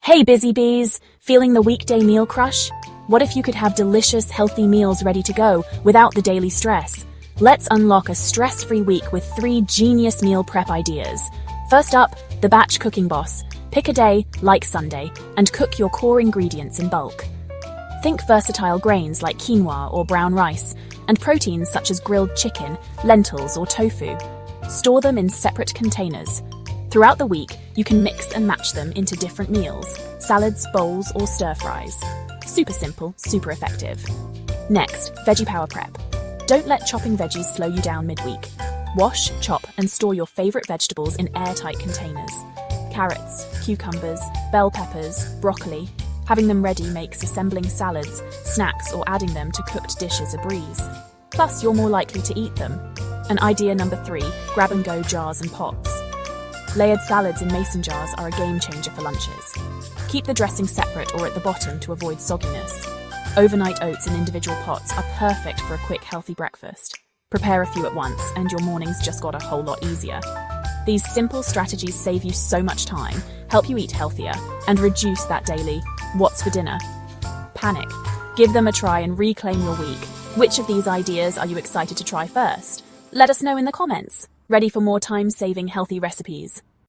Hey busy bees! Feeling the weekday meal crush? What if you could have delicious, healthy meals ready to go without the daily stress? Let's unlock a stress-free week with 3 genius meal prep ideas. First up, the batch cooking boss. Pick a day, like Sunday, and cook your core ingredients in bulk. Think versatile grains like quinoa or brown rice, and proteins such as grilled chicken, lentils, or tofu. Store them in separate containers. Throughout the week, you can mix and match them into different meals, salads, bowls, or stir-fries. Super simple, super effective. Next, Veggie Power Prep. Don't let chopping veggies slow you down midweek. Wash, chop, and store your favorite vegetables in airtight containers. Carrots, cucumbers, bell peppers, broccoli. Having them ready makes assembling salads, snacks, or adding them to cooked dishes a breeze. Plus, you're more likely to eat them. And idea number 3, grab-and-go jars and pots. Layered salads in mason jars are a game changer for lunches. Keep the dressing separate or at the bottom to avoid sogginess. Overnight oats in individual pots are perfect for a quick, healthy breakfast. Prepare a few at once, and your mornings just got a whole lot easier. These simple strategies save you so much time, help you eat healthier, and reduce that daily "what's for dinner?" panic. Give them a try and reclaim your week. Which of these ideas are you excited to try first? Let us know in the comments. Ready for more time-saving healthy recipes?